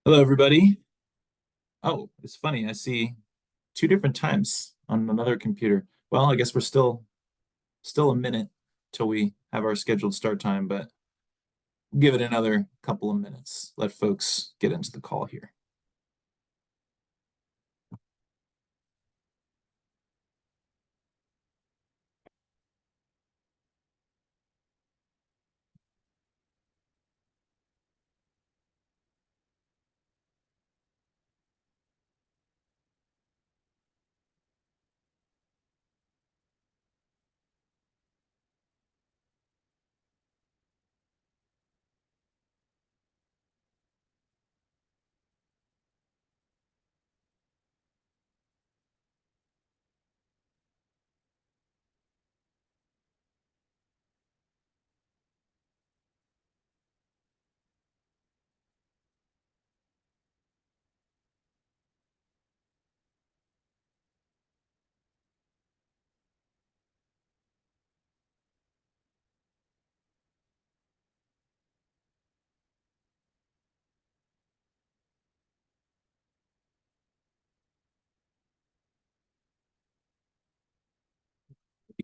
Hello, everybody. Oh, it's funny. I see two different times on another computer. Well, I guess we're still a minute till we have our scheduled start time, but we'll give it another couple of minutes. Let folks get into the call here.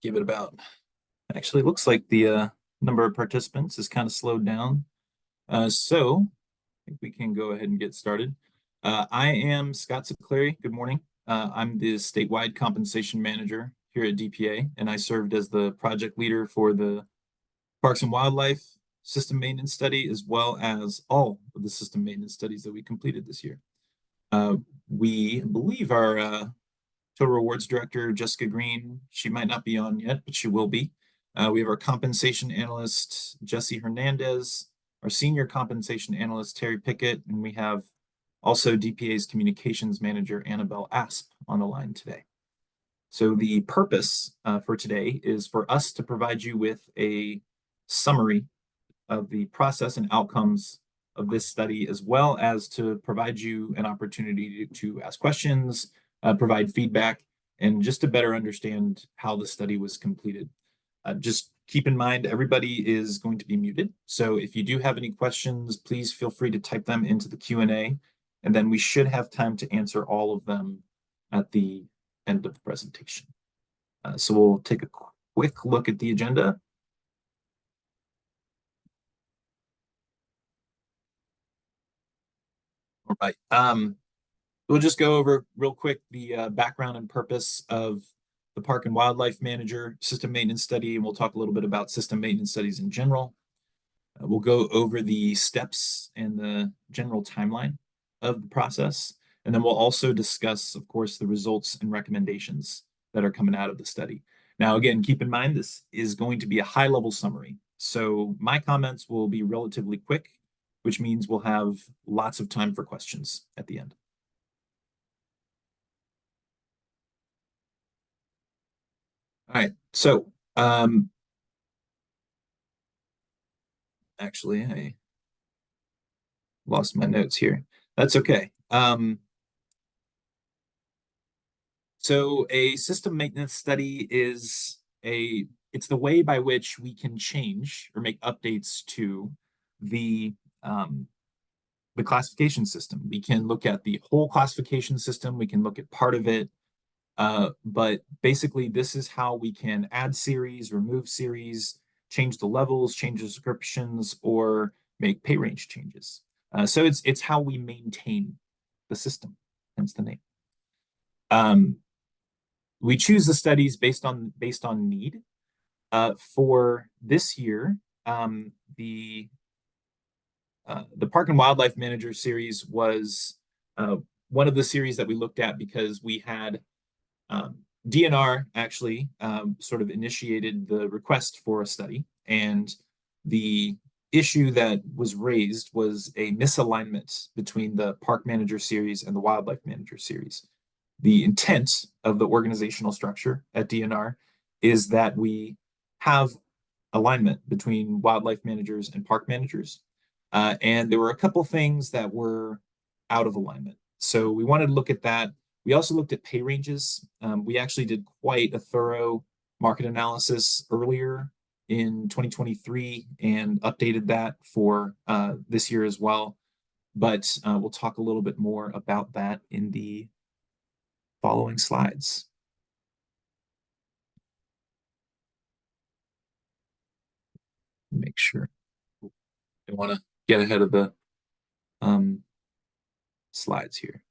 Give it about, actually, it looks like the number of participants is kind of slowed down. So I think we can go ahead and get started. I am Scott Siclary. Good morning. I'm the statewide compensation manager here at DPA, and I served as the project leader for the Parks and Wildlife system maintenance study, as well as all of the system maintenance studies that we completed this year. We believe our total rewards director, Jessica Green, she might not be on yet, but she will be. We have our compensation analyst, Jesse Hernandez, our senior compensation analyst, Terry Pickett, and we have also DPA's communications manager, Annabelle Asp, on the line today. So the purpose for today is for us to provide you with a summary of the process and outcomes of this study, as well as to provide you an opportunity to ask questions, provide feedback, and just to better understand how the study was completed. Just keep in mind, everybody is going to be muted. So if you do have any questions, please feel free to type them into the Q&A, and then we should have time to answer all of them at the end of the presentation. So we'll take a quick look at the agenda. All right. We'll just go over real quick the background and purpose of the Park and Wildlife Manager System Maintenance Study, and we'll talk a little bit about system maintenance studies in general. We'll go over the steps and the general timeline of the process, and then we'll also discuss, of course, the results and recommendations that are coming out of the study. Now, again, keep in mind this is going to be a high-level summary, so my comments will be relatively quick, which means we'll have lots of time for questions at the end. All right, so actually, I lost my notes here. That's okay. So a system maintenance study is it's the way by which we can change or make updates to the um, the classification system. We can look at the whole classification system. We can look at part of it. But basically, this is how we can add series, remove series, change the levels, change descriptions, or make pay range changes. So it's how we maintain the system, hence the name. We choose the studies based on need. For this year, the Park and Wildlife Manager series was one of the series that we looked at because we had DNR actually sort of initiated the request for a study, and the issue that was raised was a misalignment between the Park Manager series and the Wildlife Manager series. The intent of the organizational structure at DNR is that we have alignment between wildlife managers and park managers. And there were a couple things that were out of alignment. So we wanted to look at that. We also looked at pay ranges. We actually did quite a thorough market analysis earlier in 2023 and updated that for this year as well. but we'll talk a little bit more about that in the following slides. Make sure. I want to get ahead of the slides here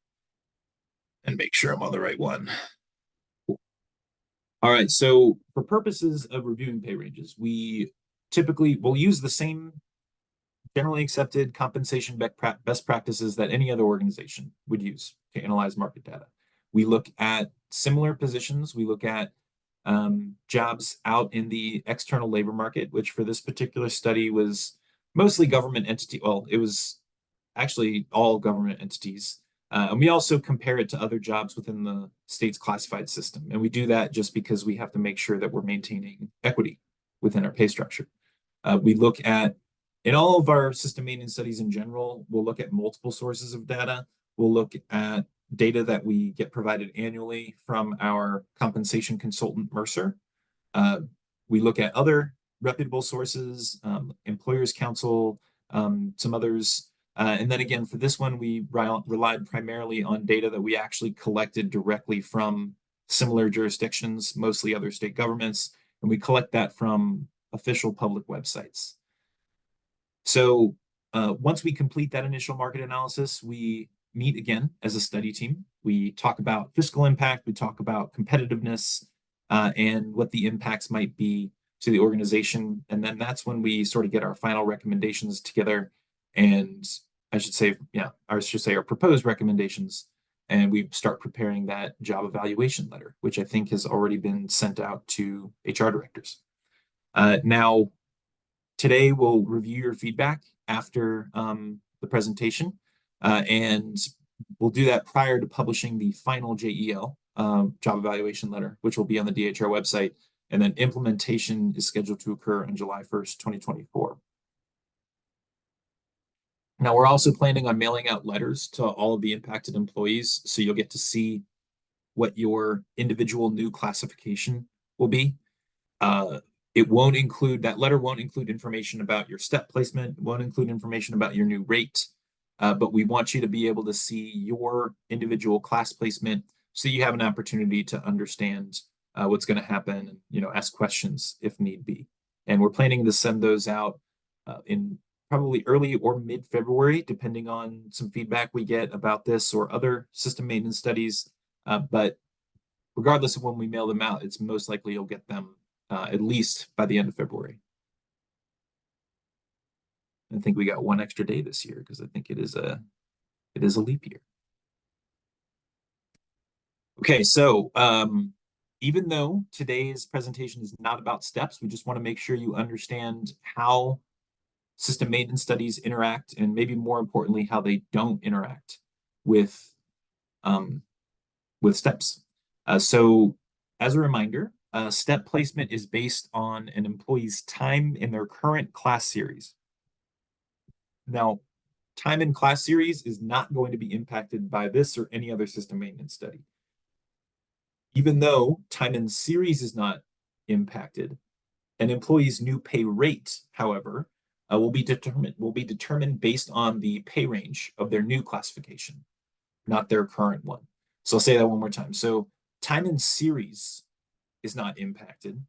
and make sure I'm on the right one. Cool. All right, so for purposes of reviewing pay ranges, we typically will use the same generally accepted compensation best practices that any other organization would use to analyze market data. We look at similar positions. We look at jobs out in the external labor market, which for this particular study was mostly government entity. Well, it was actually all government entities. And we also compare it to other jobs within the state's classified system. And we do that just because we have to make sure that we're maintaining equity within our pay structure. We look at, in all of our system maintenance studies in general, we'll look at multiple sources of data. We'll look at data that we get provided annually from our compensation consultant, Mercer. We look at other reputable sources, Employers Council, some others. And then again, for this one, we relied primarily on data that we actually collected directly from similar jurisdictions, mostly other state governments, and we collect that from official public websites. So once we complete that initial market analysis, we meet again as a study team. We talk about fiscal impact, we talk about competitiveness, and what the impacts might be to the organization. And then that's when we sort of get our final recommendations together. And I should say our proposed recommendations. And we start preparing that job evaluation letter, which I think has already been sent out to HR directors. Now, today we'll review your feedback after the presentation, and we'll do that prior to publishing the final JEL, job evaluation letter, which will be on the DHR website, and then implementation is scheduled to occur on July 1st, 2024. Now, we're also planning on mailing out letters to all of the impacted employees, so you'll get to see what your individual new classification will be. That letter won't include information about your step placement, won't include information about your new rate, but we want you to be able to see your individual class placement so you have an opportunity to understand what's going to happen and ask questions if need be. And we're planning to send those out in probably early or mid-February, depending on some feedback we get about this or other system maintenance studies. But regardless of when we mail them out, it's most likely you'll get them at least by the end of February. I think we got one extra day this year because I think it is a leap year. Okay, so even though today's presentation is not about steps, we just want to make sure you understand how system maintenance studies interact, and maybe more importantly, how they don't interact with steps. So as a reminder, step placement is based on an employee's time in their current class series. Now, time in class series is not going to be impacted by this or any other system maintenance study. Even though time in series is not impacted, an employee's new pay rate, however, will be determined based on the pay range of their new classification, not their current one. So I'll say that one more time. So time in series is not impacted,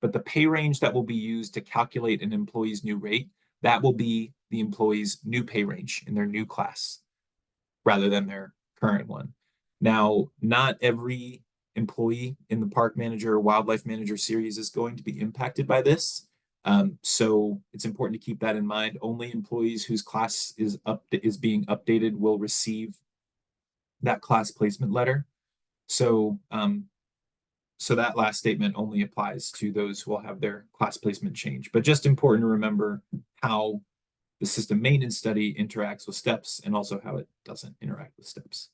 but the pay range that will be used to calculate an employee's new rate, that will be the employee's new pay range in their new class rather than their current one. Now, not every employee in the park manager or wildlife manager series is going to be impacted by this. So it's important to keep that in mind. Only employees whose class is being updated will receive that class placement letter. So that last statement only applies to those who will have their class placement change. But just important to remember how the system maintenance study interacts with steps and also how it doesn't interact with steps.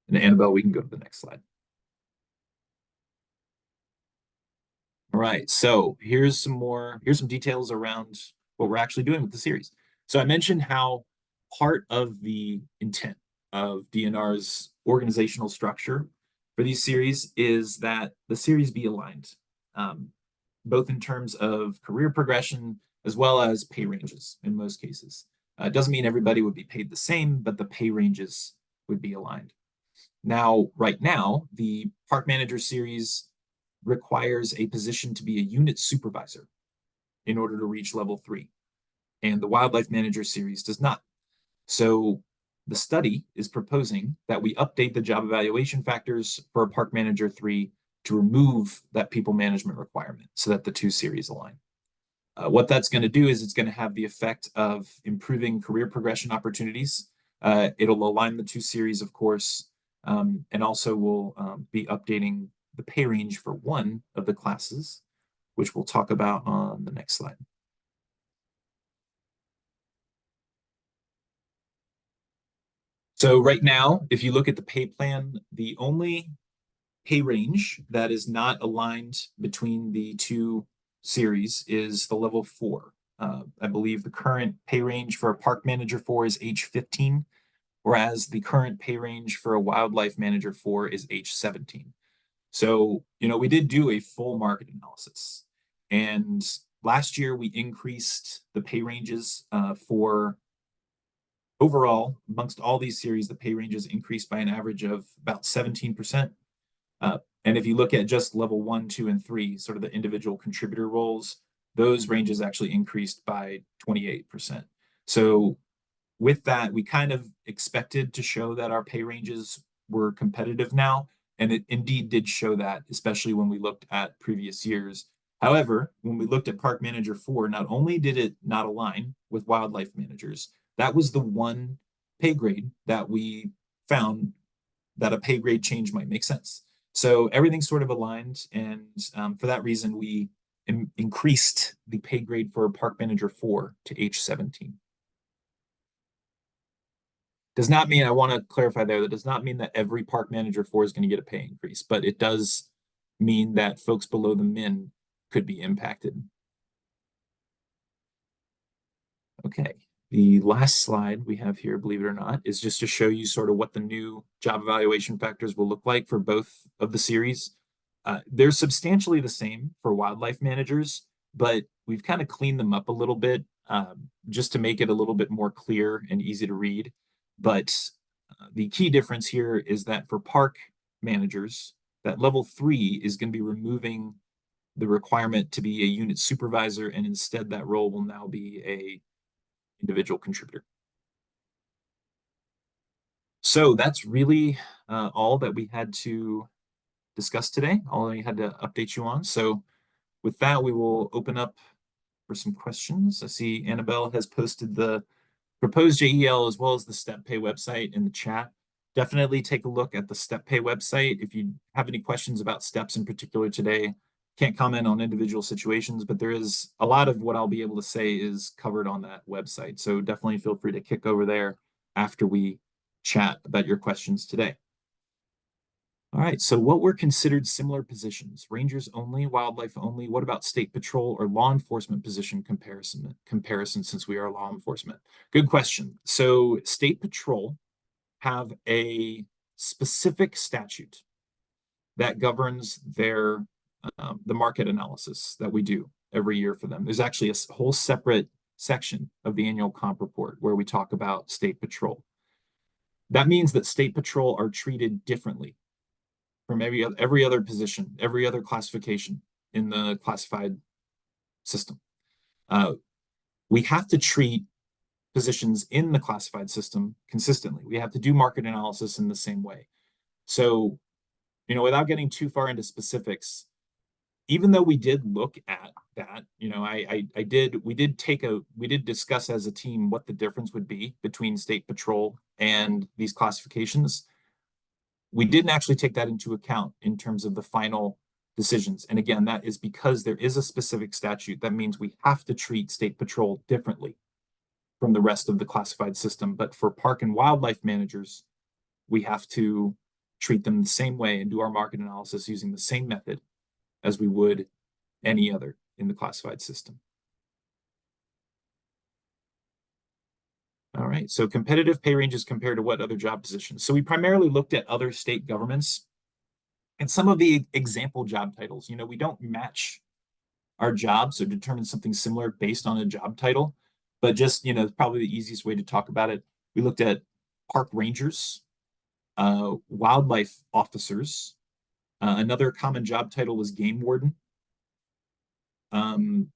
And Annabelle, we can go to the next slide. All right, so here's some details around what we're actually doing with the series. So I mentioned how part of the intent of DNR's organizational structure for these series is that the series be aligned, both in terms of career progression as well as pay ranges in most cases. It doesn't mean everybody would be paid the same, but the pay ranges would be aligned. Now, right now, the Park Manager Series requires a position to be a unit supervisor in order to reach level 3, and the Wildlife Manager Series does not. So the study is proposing that we update the job evaluation factors for a Park Manager 3 to remove that people management requirement so that the two series align. What that's going to do is it's going to have the effect of improving career progression opportunities. It'll align the two series, of course, and also will be updating the pay range for one of the classes, which we'll talk about on the next slide. So right now, if you look at the pay plan, the only pay range that is not aligned between the two series is the level 4. I believe the current pay range for a Park Manager 4 is age 15, whereas the current pay range for a Wildlife Manager 4 is age 17. So, we did do a full market analysis. And last year, we increased the pay ranges for overall, amongst all these series, the pay ranges increased by an average of about 17%. And if you look at just level 1, 2, and 3, sort of the individual contributor roles, those ranges actually increased by 28%. So with that, we kind of expected to show that our pay ranges were competitive now, and it indeed did show that, especially when we looked at previous years. However, when we looked at Park Manager 4, not only did it not align with wildlife managers, that was the one pay grade that we found that a pay grade change might make sense. So everything's sort of aligned, and for that reason, we increased the pay grade for Park Manager 4 to age 17. Does not mean, I want to clarify there, that does not mean that every Park Manager 4 is going to get a pay increase, but it does mean that folks below the min could be impacted. Okay, the last slide we have here, believe it or not, is just to show you sort of what the new job evaluation factors will look like for both of the series. They're substantially the same for wildlife managers, but we've kind of cleaned them up a little bit just to make it a little bit more clear and easy to read. But the key difference here is that for park managers, that level 3 is going to be removing the requirement to be a unit supervisor, and instead that role will now be a individual contributor. So that's really all that we had to discuss today, all I had to update you on. So with that, we will open up for some questions. I see Annabelle has posted the proposed JEL as well as the StepPay website in the chat. Definitely take a look at the StepPay website. If you have any questions about steps in particular today, can't comment on individual situations, but there is a lot of what I'll be able to say is covered on that website. So definitely feel free to kick over there after we chat about your questions today. All right, so what were considered similar positions? Rangers only, wildlife only? What about state patrol or law enforcement position comparison since we are law enforcement? Good question. So state patrol have a specific statute that governs their the market analysis that we do every year for them. There's actually a whole separate section of the annual comp report where we talk about state patrol. That means that state patrol are treated differently from every other position, every other classification in the classified system. We have to treat positions in the classified system consistently. We have to do market analysis in the same way. So, without getting too far into specifics, even though we did look at that, we did discuss as a team what the difference would be between state patrol and these classifications. We didn't actually take that into account in terms of the final decisions. And again, that is because there is a specific statute that means we have to treat state patrol differently from the rest of the classified system. But for park and wildlife managers, we have to treat them the same way and do our market analysis using the same method as we would any other in the classified system. All right, so competitive pay ranges compared to what other job positions? So we primarily looked at other state governments and some of the example job titles. We don't match our jobs or determine something similar based on a job title, but just, probably the easiest way to talk about it. We looked at park rangers, wildlife officers. Another common job title was game warden. Um,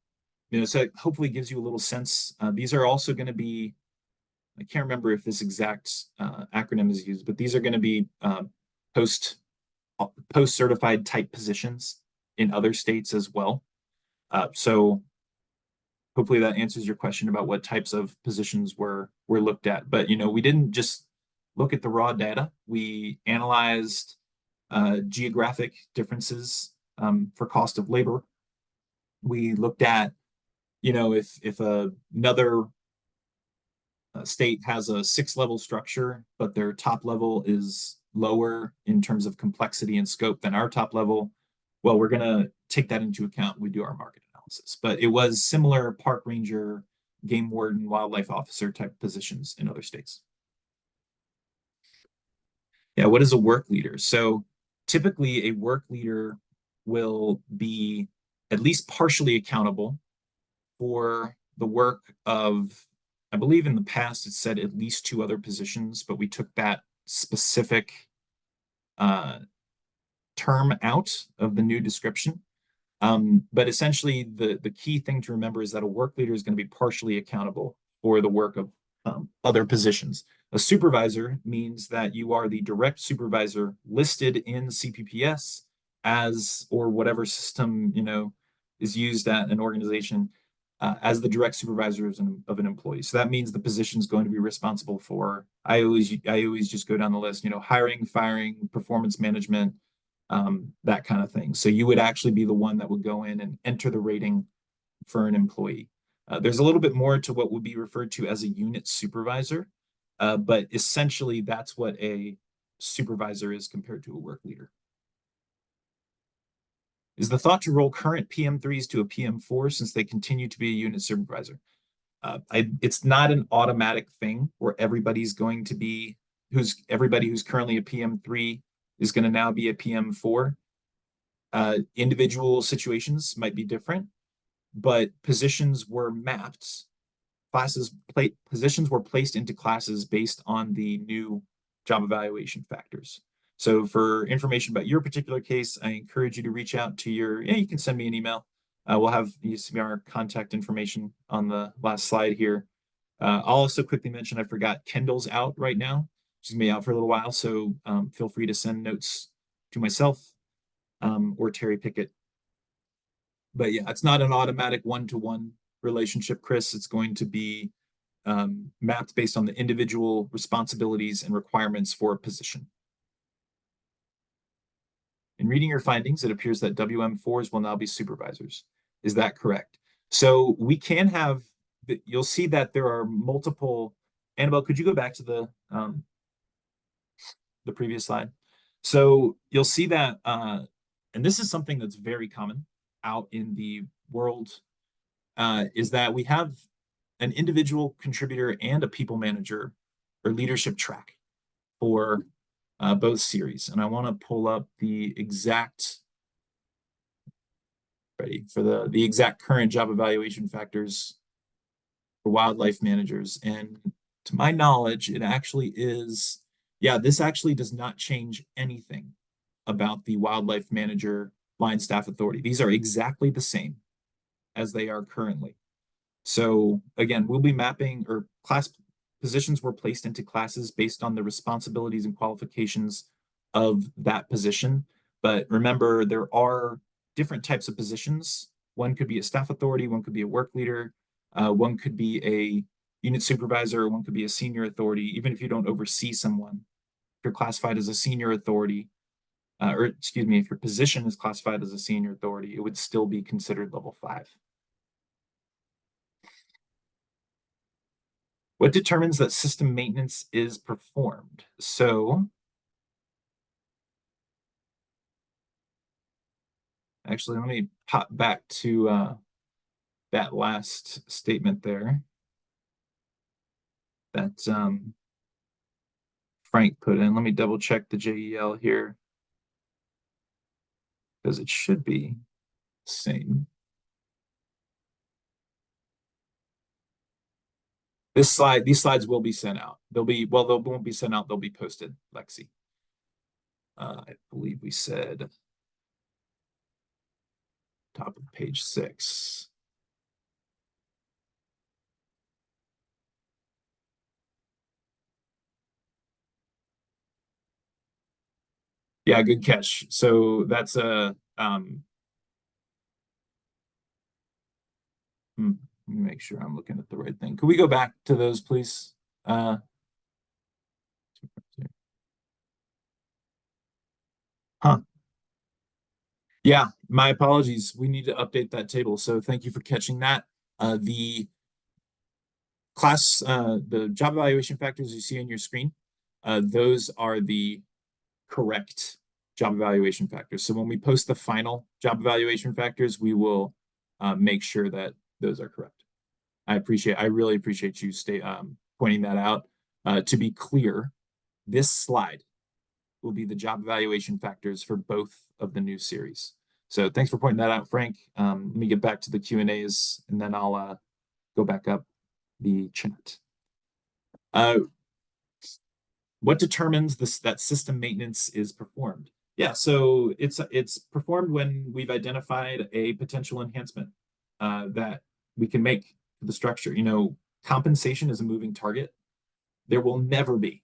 so it hopefully gives you a little sense. These are also going to be, I can't remember if this exact acronym is used, but these are going to be post post certified type positions in other states as well. So hopefully that answers your question about what types of positions were looked at. But we didn't just look at the raw data. We analyzed geographic differences for cost of labor. We looked at, if another state has a 6-level structure, but their top level is lower in terms of complexity and scope than our top level, well, we're going to take that into account when we do our market analysis. But it was similar park ranger, game warden, wildlife officer type positions in other states. Yeah, what is a work leader? So typically, a work leader will be at least partially accountable for the work of, I believe in the past it said at least 2 other positions, but we took that specific uh, term out of the new description. But essentially, the key thing to remember is that a work leader is going to be partially accountable for the work of other positions. A supervisor means that you are the direct supervisor listed in CPPS as, or whatever system is used at an organization, as the direct supervisor of an employee. So that means the position is going to be responsible for. I always just go down the list. Hiring, firing, performance management, that kind of thing. So you would actually be the one that would go in and enter the rating for an employee. There's a little bit more to what would be referred to as a unit supervisor, but essentially that's what a supervisor is compared to a work leader. Is the thought to roll current PM3s to a PM4 since they continue to be a unit supervisor? It's not an automatic thing where everybody who's currently a PM3 is going to now be a PM4. Individual situations might be different, but positions were mapped. Positions were placed into classes based on the new job evaluation factors. So for information about your particular case, I encourage you to reach out to you can send me an email. We'll have our contact information on the last slide here. I'll also quickly mention, I forgot, Kendall's out right now. She's gonna be out for a little while, so feel free to send notes to myself or Terry Pickett. But yeah, it's not an automatic one-to-one relationship, Chris. It's going to be mapped based on the individual responsibilities and requirements for a position. In reading your findings, it appears that WM4s will now be supervisors. Is that correct? So we can have, you'll see that there are multiple. Annabelle, could you go back to the previous slide? So you'll see that, and this is something that's very common out in the world, is that we have an individual contributor and a people manager or leadership track for both series. And I want to pull up the exact, ready for the exact current job evaluation factors for wildlife managers. And to my knowledge, it actually is, this actually does not change anything about the wildlife manager line staff authority. These are exactly the same as they are currently. So again, we'll be mapping, or class positions were placed into classes based on the responsibilities and qualifications of that position. But remember, there are different types of positions. One could be a staff authority, one could be a work leader, one could be a unit supervisor, one could be a senior authority. Even if you don't oversee someone, if you're classified as a senior authority, if your position is classified as a senior authority, it would still be considered level 5. What determines that system maintenance is performed? So actually, let me pop back to that last statement there that Frank put in. Let me double check the JEL here because it should be the same. These slides will be sent out. They won't be sent out. They'll be posted, Lexi. I believe we said top of page 6. Yeah, good catch. So that's a let me make sure I'm looking at the right thing. Could we go back to those, please? Huh. Yeah, my apologies. We need to update that table. So thank you for catching that. The the job evaluation factors you see on your screen, those are the correct job evaluation factors. So when we post the final job evaluation factors, we will make sure that those are correct. I really appreciate you pointing that out. To be clear, this slide will be the job evaluation factors for both of the new series. So thanks for pointing that out, Frank. Let me get back to the Q&As, and then I'll go back up the chat. What determines that system maintenance is performed? Yeah, so it's performed when we've identified a potential enhancement that we can make to the structure. Compensation is a moving target. There will never be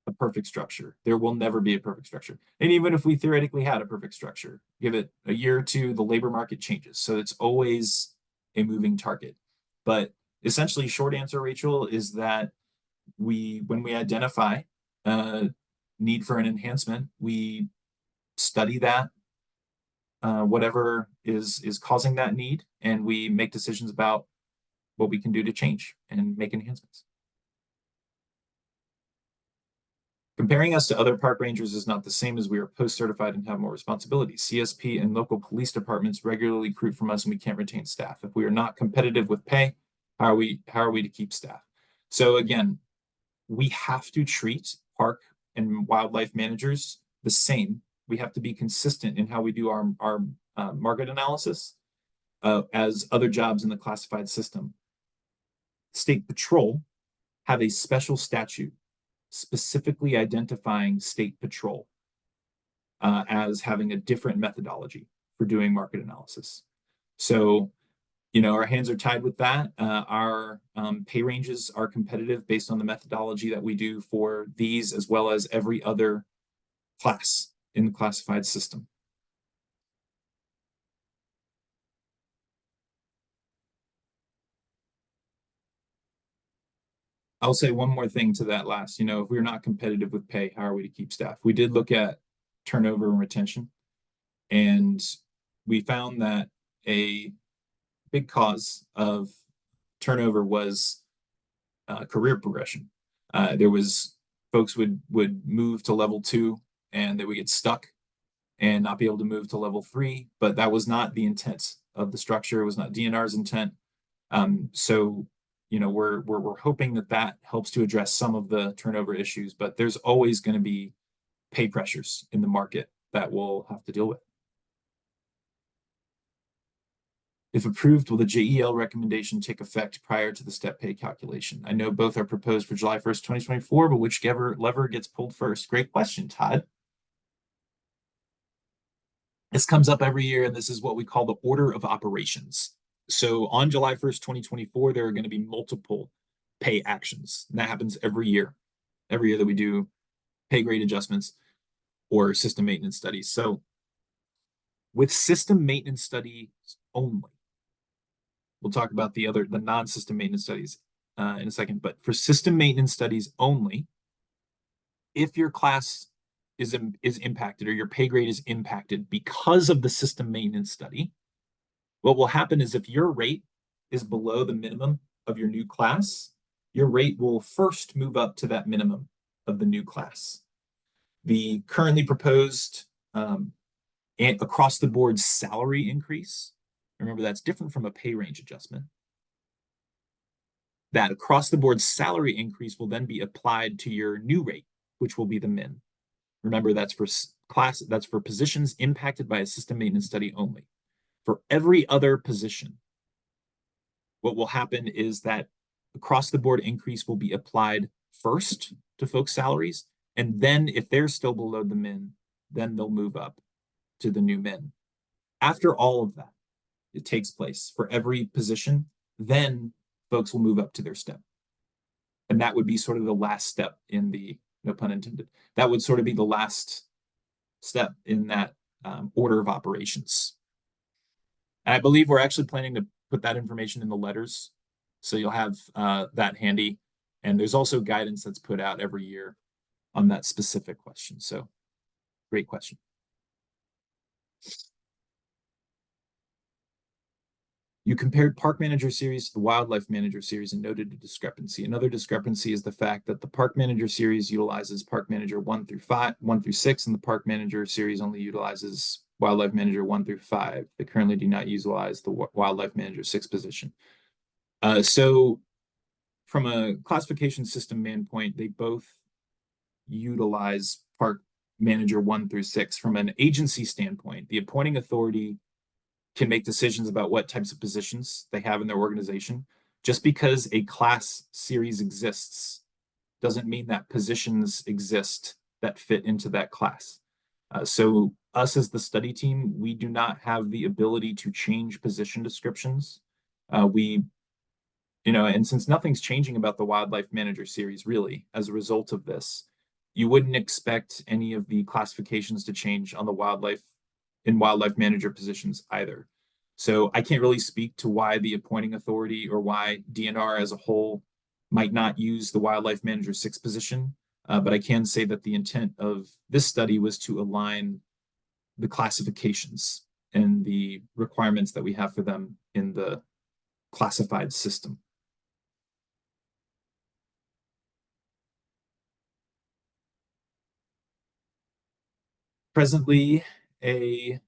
a perfect structure. There will never be a perfect structure. And even if we theoretically had a perfect structure, give it a year or two, the labor market changes. So it's always a moving target. But essentially, short answer, Rachel, is that when we identify need for an enhancement, we study that, whatever is causing that need, and we make decisions about what we can do to change and make enhancements. Comparing us to other park rangers is not the same, as we are post-certified and have more responsibilities. CSP and local police departments regularly recruit from us, and we can't retain staff. If we are not competitive with pay, how are we to keep staff? So again, we have to treat park and wildlife managers the same. We have to be consistent in how we do our market analysis as other jobs in the classified system. State Patrol have a special statute specifically identifying State Patrol as having a different methodology for doing market analysis. So, our hands are tied with that. Our pay ranges are competitive based on the methodology that we do for these, as well as every other class in the classified system. I'll say one more thing to that last. If we're not competitive with pay, how are we to keep staff? We did look at turnover and retention, and we found that a big cause of turnover was career progression. There was folks would move to level 2, and they would get stuck and not be able to move to level 3, but that was not the intent of the structure. It was not DNR's intent. So we're hoping that helps to address some of the turnover issues, but there's always going to be pay pressures in the market that we'll have to deal with. If approved, will the JEL recommendation take effect prior to the step pay calculation? I know both are proposed for July 1st, 2024, but whichever lever gets pulled first? Great question, Todd. This comes up every year, and this is what we call the order of operations. So on July 1st, 2024, there are going to be multiple pay actions. And that happens every year that we do pay grade adjustments or system maintenance studies. So with system maintenance studies only, we'll talk about the non-system maintenance studies in a second, but for system maintenance studies only, if your class is impacted, or your pay grade is impacted because of the system maintenance study, what will happen is, if your rate is below the minimum of your new class, your rate will first move up to that minimum of the new class. The currently proposed across the board salary increase, remember that's different from a pay range adjustment. That across the board salary increase will then be applied to your new rate, which will be the min. Remember, that's for positions impacted by a system maintenance study only. For every other position, what will happen is that across the board increase will be applied first to folks' salaries. And then if they're still below the min, then they'll move up to the new min. After all of that, it takes place for every position, then folks will move up to their step. And that would be sort of the last step in the, no pun intended, that would sort of be the last step in that order of operations. And I believe we're actually planning to put that information in the letters. So you'll have that handy. And there's also guidance that's put out every year on that specific question. So great question. You compared park manager series to the wildlife manager series and noted a discrepancy. Another discrepancy is the fact that the park manager series utilizes park manager 1 through 6, and the park manager series only utilizes wildlife manager 1 through 5. They currently do not utilize the wildlife manager 6 position. So from a classification system standpoint, they both utilize park manager 1 through 6. From an agency standpoint, the appointing authority can make decisions about what types of positions they have in their organization. Just because a class series exists doesn't mean that positions exist that fit into that class. So us as the study team, we do not have the ability to change position descriptions. And since nothing's changing about the wildlife manager series really as a result of this, you wouldn't expect any of the classifications to change on the wildlife manager positions either. So I can't really speak to why the appointing authority or why DNR as a whole might not use the wildlife manager 6 position. But I can say that the intent of this study was to align the classifications and the requirements that we have for them in the classified system. Presently, a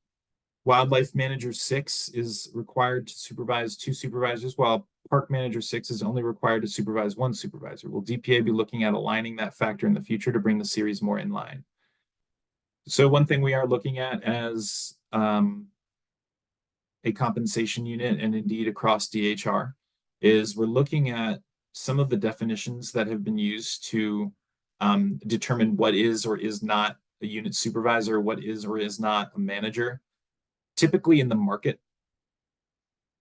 wildlife manager 6 is required to supervise 2 supervisors, while park manager 6 is only required to supervise 1 supervisor. Will DPA be looking at aligning that factor in the future to bring the series more in line? So one thing we are looking at as a compensation unit, and indeed across DHR, is we're looking at some of the definitions that have been used to determine what is or is not a unit supervisor, what is or is not a manager. Typically in the market,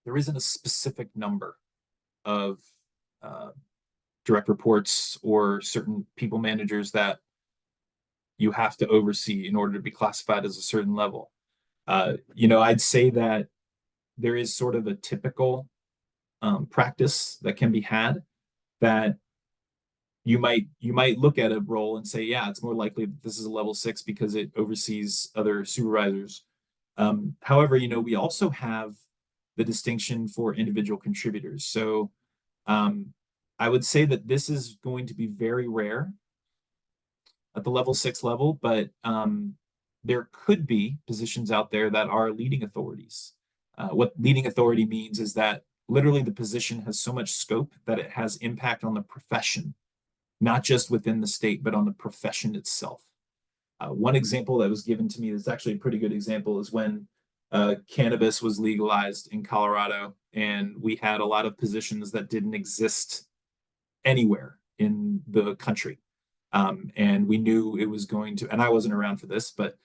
there isn't a specific number of direct reports or certain people managers that you have to oversee in order to be classified as a certain level. I'd say that there is sort of a typical practice that can be had that you might look at a role and say, yeah, it's more likely that this is a level 6 because it oversees other supervisors. However, we also have the distinction for individual contributors. So I would say that this is going to be very rare at the level 6 level, but there could be positions out there that are leading authorities. What leading authority means is that literally the position has so much scope that it has impact on the profession, not just within the state, but on the profession itself. One example that was given to me that's actually a pretty good example is when cannabis was legalized in Colorado, and we had a lot of positions that didn't exist anywhere in the country. And we knew it was going to, and I wasn't around for this, but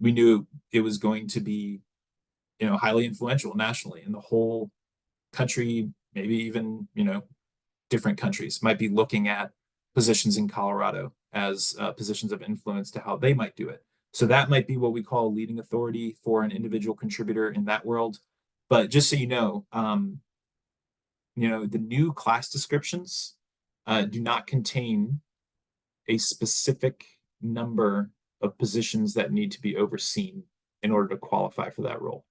we knew it was going to be, highly influential nationally, and the whole country, maybe even, different countries might be looking at positions in Colorado as positions of influence to how they might do it. So that might be what we call leading authority for an individual contributor in that world. But just so the new class descriptions do not contain a specific number of positions that need to be overseen in order to qualify for that role.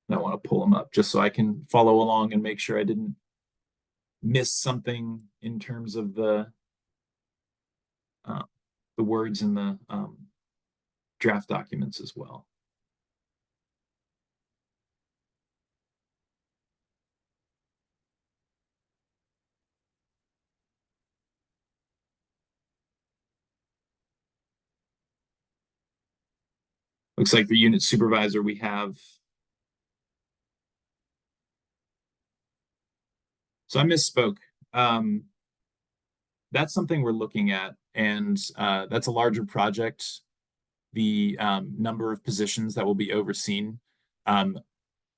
And I want to pull them up just so I can follow along and make sure I didn't miss something in terms of the words in the draft documents as well. Looks like for unit supervisor, we have So I misspoke. That's something we're looking at, and that's a larger project. The number of positions that will be overseen. Um,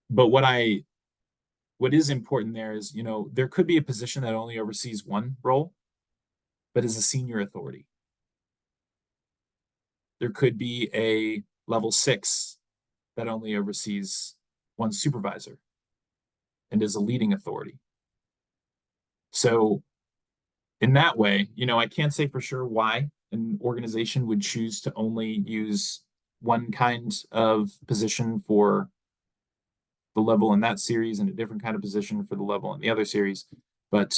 but what is important there is, there could be a position that only oversees one role, but is a senior authority. There could be a level 6 that only oversees one supervisor and is a leading authority. So in that way, I can't say for sure why an organization would choose to only use one kind of position for the level in that series and a different kind of position for the level in the other series. But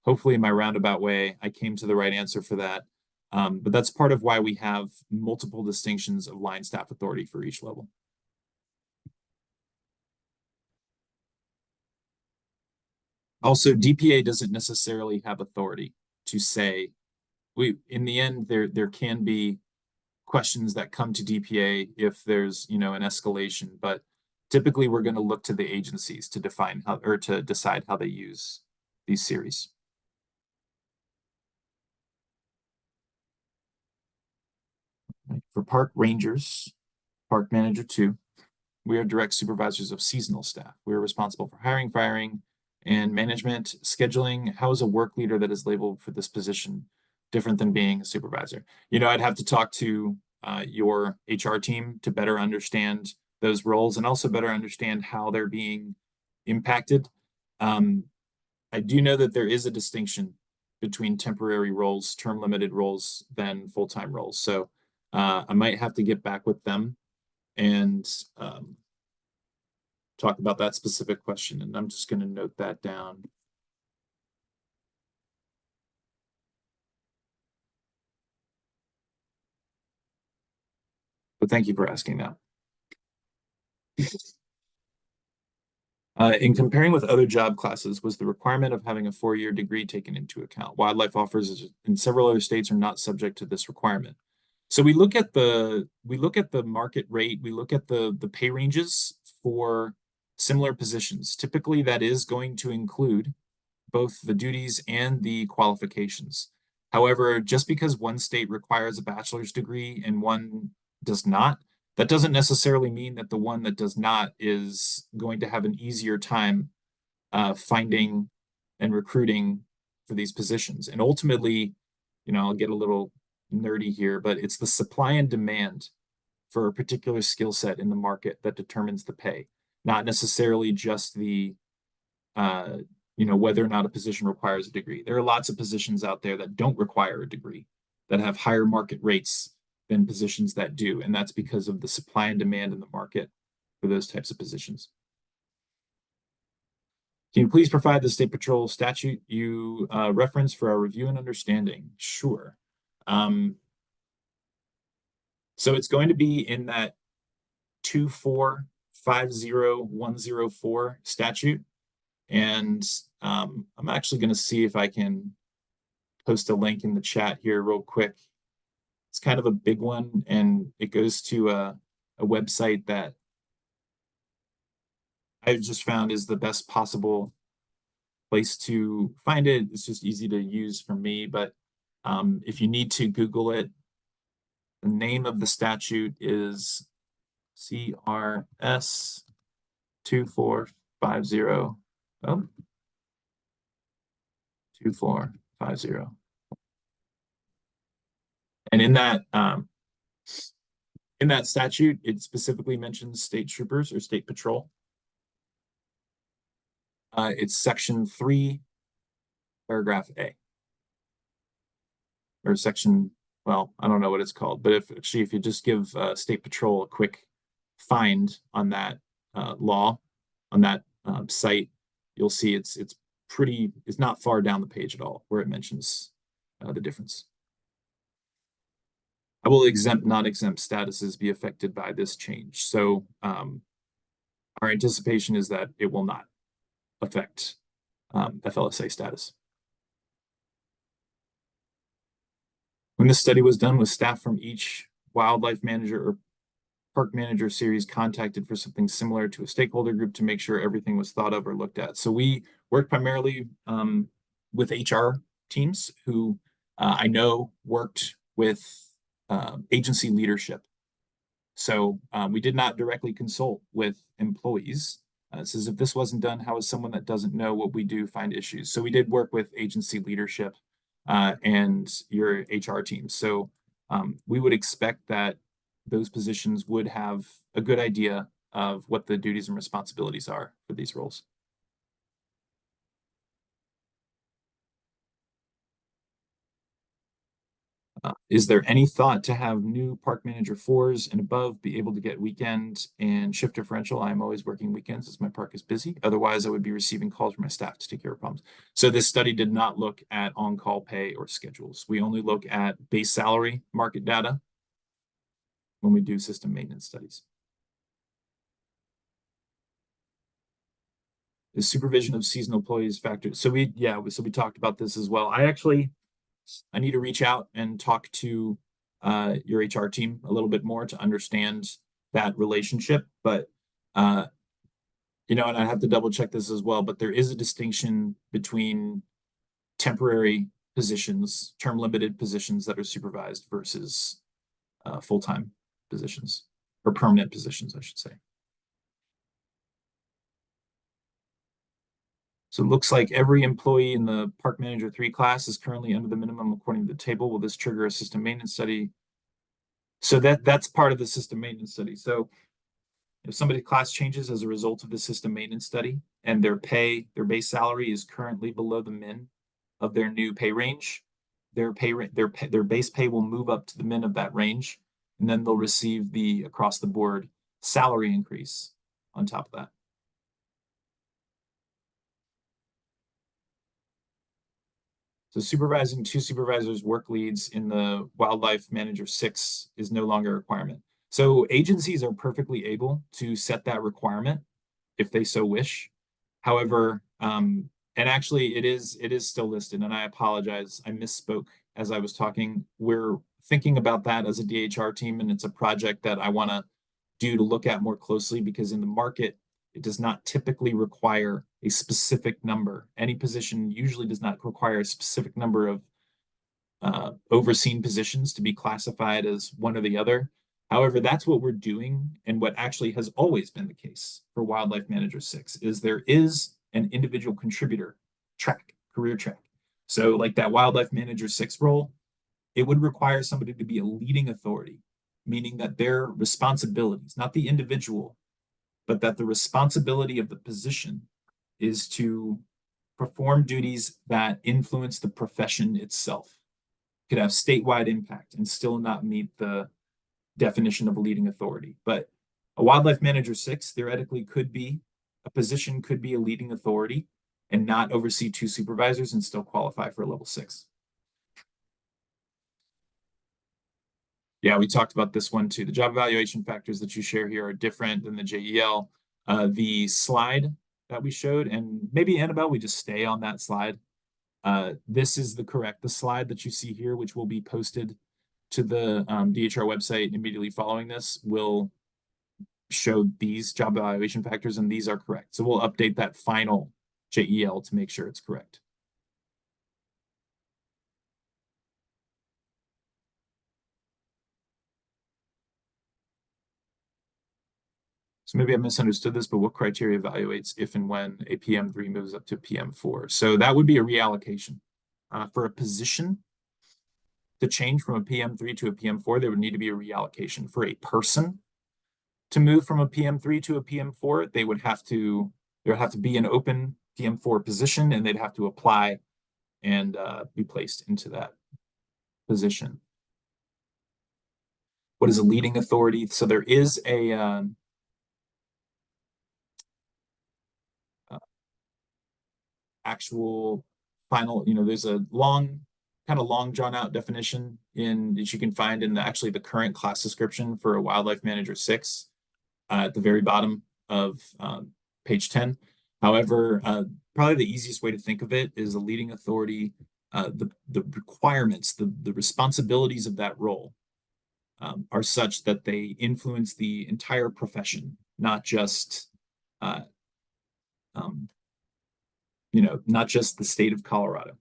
hopefully, in my roundabout way, I came to the right answer for that. But that's part of why we have multiple distinctions of line staff authority for each level. Also, DPA doesn't necessarily have authority to say in the end there can be questions that come to DPA if there's an escalation, but typically we're going to look to the agencies to define how or to decide how they use these series. For park rangers, park manager 2, we are direct supervisors of seasonal staff. We are responsible for hiring, firing, and management, scheduling. How is a work leader that is labeled for this position different than being a supervisor? I'd have to talk to your HR team to better understand those roles and also better understand how they're being impacted. I do know that there is a distinction between temporary roles, term limited roles, than full-time roles. So I might have to get back with them and talk about that specific question. And I'm just going to note that down. But thank you for asking that. In comparing with other job classes, was the requirement of having a 4-year degree taken into account? Wildlife offers in several other states are not subject to this requirement. So we look at the market rate, we look at the pay ranges for similar positions. Typically, that is going to include both the duties and the qualifications. However, just because one state requires a bachelor's degree and one does not, that doesn't necessarily mean that the one that does not is going to have an easier time finding and recruiting for these positions. And ultimately, I'll get a little nerdy here, but it's the supply and demand for a particular skill set in the market that determines the pay, not necessarily just the whether or not a position requires a degree. There are lots of positions out there that don't require a degree, that have higher market rates than positions that do. And that's because of the supply and demand in the market for those types of positions. Can you please provide the State Patrol statute you reference for our review and understanding? Sure. So it's going to be in that 2450104 statute. And I'm actually going to see if I can post a link in the chat here real quick. It's kind of a big one, and it goes to a website that I've just found is the best possible place to find it. It's just easy to use for me, but if you need to Google it, the name of the statute is CRS 2450. Oh, 2450. And in that statute, it specifically mentions state troopers or state patrol. It's section 3, paragraph A. Or section, well, I don't know what it's called, but if you just give state patrol a quick find on that law, on that site, you'll see it's not far down the page at all where it mentions the difference. I will exempt, non-exempt statuses be affected by this change. So our anticipation is that it will not affect FLSA status. When this study was done, was staff from each wildlife manager or park manager series contacted for something similar to a stakeholder group to make sure everything was thought of or looked at? So we worked primarily with HR teams who I know worked with agency leadership. So we did not directly consult with employees. It says if this wasn't done, how is someone that doesn't know what we do find issues? So we did work with agency leadership and your HR team. So we would expect that those positions would have a good idea of what the duties and responsibilities are for these roles. Is there any thought to have new park manager fours and above be able to get weekend and shift differential? I'm always working weekends as my park is busy. Otherwise, I would be receiving calls from my staff to take care of problems. So this study did not look at on-call pay or schedules. We only look at base salary market data when we do system maintenance studies. The supervision of seasonal employees factored. So we talked about this as well. I need to reach out and talk to your HR team a little bit more to understand that relationship. But and I have to double check this as well. But there is a distinction between temporary positions, term limited positions that are supervised versus full-time positions or permanent positions, I should say. So it looks like every employee in the Park Manager 3 class is currently under the minimum according to the table. Will this trigger a system maintenance study? So that's part of the system maintenance study. So if somebody's class changes as a result of the system maintenance study and their base salary is currently below the min of their new pay range, their base pay will move up to the min of that range, and then they'll receive the across the board salary increase on top of that. So supervising two supervisors work leads in the Wildlife Manager 6 is no longer a requirement. So agencies are perfectly able to set that requirement if they so wish. However, and actually it is still listed, and I apologize, I misspoke as I was talking. We're thinking about that as a DHR team, and it's a project that I want to do to look at more closely because in the market, it does not typically require a specific number. Any position usually does not require a specific number of overseen positions to be classified as one or the other. However, that's what we're doing, and what actually has always been the case for Wildlife Manager 6 is there is an individual contributor track, career track. So like that Wildlife Manager 6 role, it would require somebody to be a leading authority, meaning that their responsibilities, not the individual, but that the responsibility of the position is to perform duties that influence the profession itself. Could have statewide impact and still not meet the definition of a leading authority. But a Wildlife Manager 6 theoretically could be a leading authority and not oversee two supervisors and still qualify for a level 6. Yeah, we talked about this one too. The job evaluation factors that you share here are different than the JEL. The slide that we showed, and maybe Annabelle, we just stay on that slide. This is the slide that you see here, which will be posted to the DHR website immediately following this, will show these job evaluation factors, and these are correct. So we'll update that final JEL to make sure it's correct. So maybe I misunderstood this, but what criteria evaluates if and when a PM3 moves up to PM4? So that would be a reallocation. For a position to change from a PM3 to a PM4, there would need to be a reallocation. For a person to move from a PM3 to a PM4, there would have to be an open PM4 position, and they'd have to apply and be placed into that position. What is a leading authority? So there is a actual final, there's a long drawn out definition that you can find in the current class description for a Wildlife Manager 6 at the very bottom of page 10. However, probably the easiest way to think of it is a leading authority. The requirements, the responsibilities of that role are such that they influence the entire profession, not just not just the state of Colorado.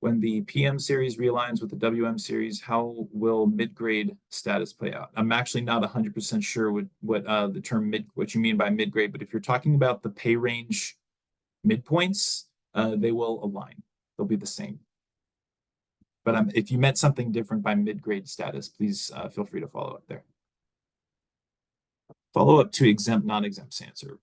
When the PM series realigns with the WM series, how will mid-grade status play out? I'm actually not 100% sure what the term what you mean by mid-grade, but if you're talking about the pay range midpoints, they will align. They'll be the same. But if you meant something different by mid-grade status, please feel free to follow up there. Follow up to exempt, non-exempt answer.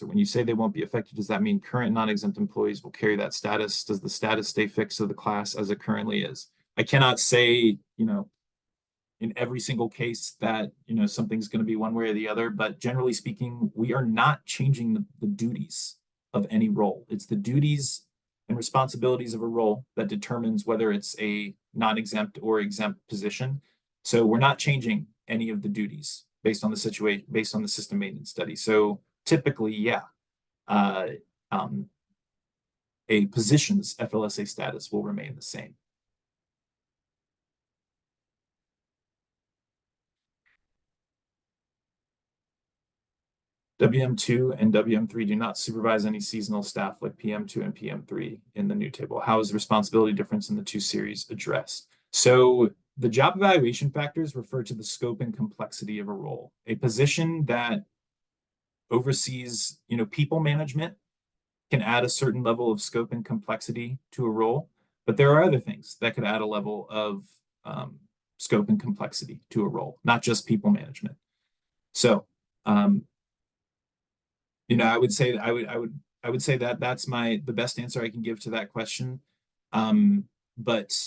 When you say they won't be affected, does that mean current non-exempt employees will carry that status? Does the status stay fixed to the class as it currently is? I cannot say, in every single case that, something's going to be one way or the other, but generally speaking, we are not changing the duties of any role. It's the duties and responsibilities of a role that determines whether it's a non-exempt or exempt position. So we're not changing any of the duties based on the situation, based on the system maintenance study. So typically, yeah, uh, um, a position's FLSA status will remain the same. WM2 and WM3 do not supervise any seasonal staff like PM2 and PM3 in the new table. How is the responsibility difference in the two series addressed? So the job evaluation factors refer to the scope and complexity of a role. A position that oversees, people management can add a certain level of scope and complexity to a role, but there are other things that could add a level of scope and complexity to a role, not just people management. So, um, I would say I would say that that's the best answer I can give to that question. But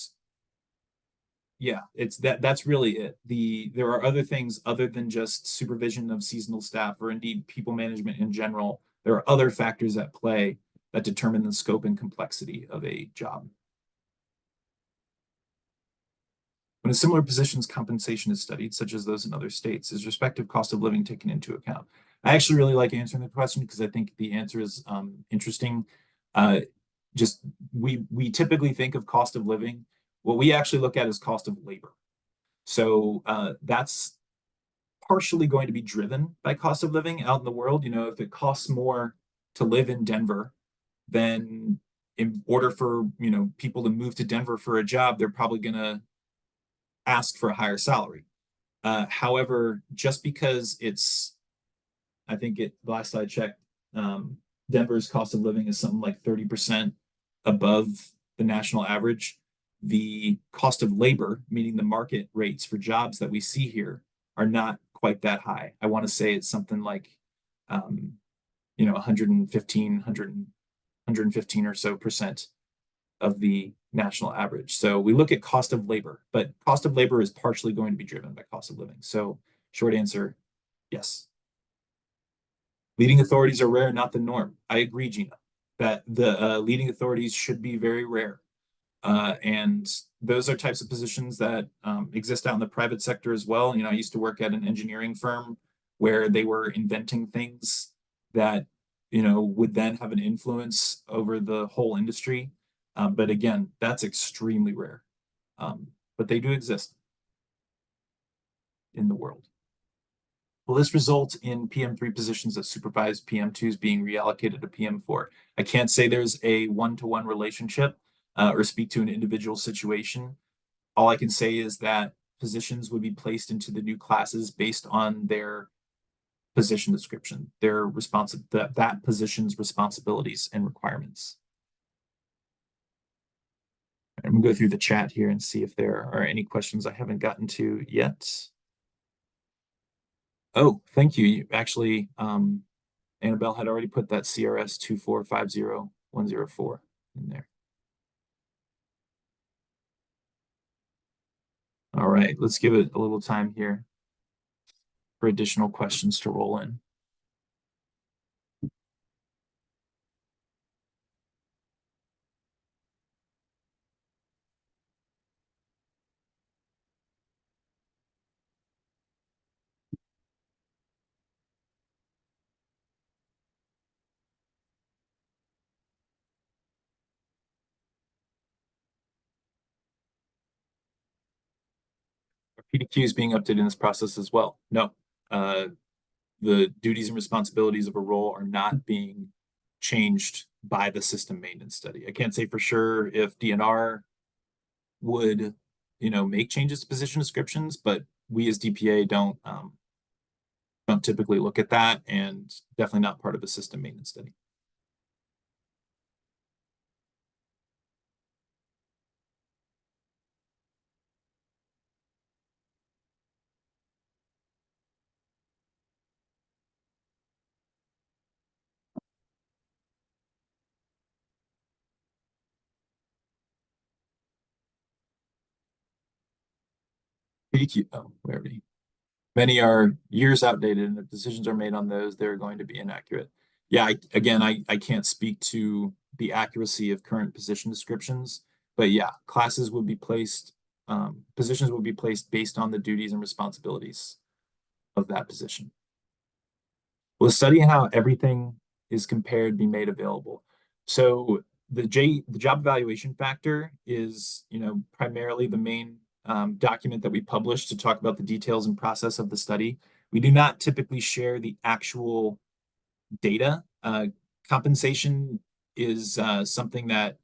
yeah, that's really it. There are other things other than just supervision of seasonal staff or indeed people management in general. There are other factors at play that determine the scope and complexity of a job. When a similar position's compensation is studied, such as those in other states, is respective cost of living taken into account? I actually really like answering the question because I think the answer is interesting. Uh, just we typically think of cost of living. What we actually look at is cost of labor. So that's partially going to be driven by cost of living out in the world. If it costs more to live in Denver, then in order for people to move to Denver for a job, they're probably going to ask for a higher salary. However, just because I think the last I checked, Denver's cost of living is something like 30% above the national average. The cost of labor, meaning the market rates for jobs that we see here, are not quite that high. I want to say it's something like, 115, 115 or so percent of the national average. So we look at cost of labor, but cost of labor is partially going to be driven by cost of living. So short answer, yes. Leading authorities are rare, not the norm. I agree, Gina, that the leading authorities should be very rare. And those are types of positions that exist out in the private sector as well. I used to work at an engineering firm where they were inventing things that, would then have an influence over the whole industry. But again, that's extremely rare. But they do exist in the world. Will this result in PM3 positions that supervise PM2s being reallocated to PM4? I can't say there's a one-to-one relationship or speak to an individual situation. All I can say is that positions would be placed into the new classes based on their position description, that position's responsibilities and requirements. I'm gonna go through the chat here and see if there are any questions I haven't gotten to yet. Oh, thank you. Actually, Annabelle had already put that CRS 2450104 in there. All right, let's give it a little time here for additional questions to roll in. PDQ is being updated in this process as well. No, uh, the duties and responsibilities of a role are not being changed by the system maintenance study. I can't say for sure if DNR would, make changes to position descriptions, but we as DPA don't typically look at that, and definitely not part of the system maintenance study. PDQ, oh, where are we? Many are years outdated, and if decisions are made on those, they're going to be inaccurate. Yeah, I can't speak to the accuracy of current position descriptions, but yeah, positions would be placed based on the duties and responsibilities of that position. Will studying how everything is compared be made available? So the job evaluation factor is, primarily the main document that we publish to talk about the details and process of the study. We do not typically share the actual data. Compensation is something that,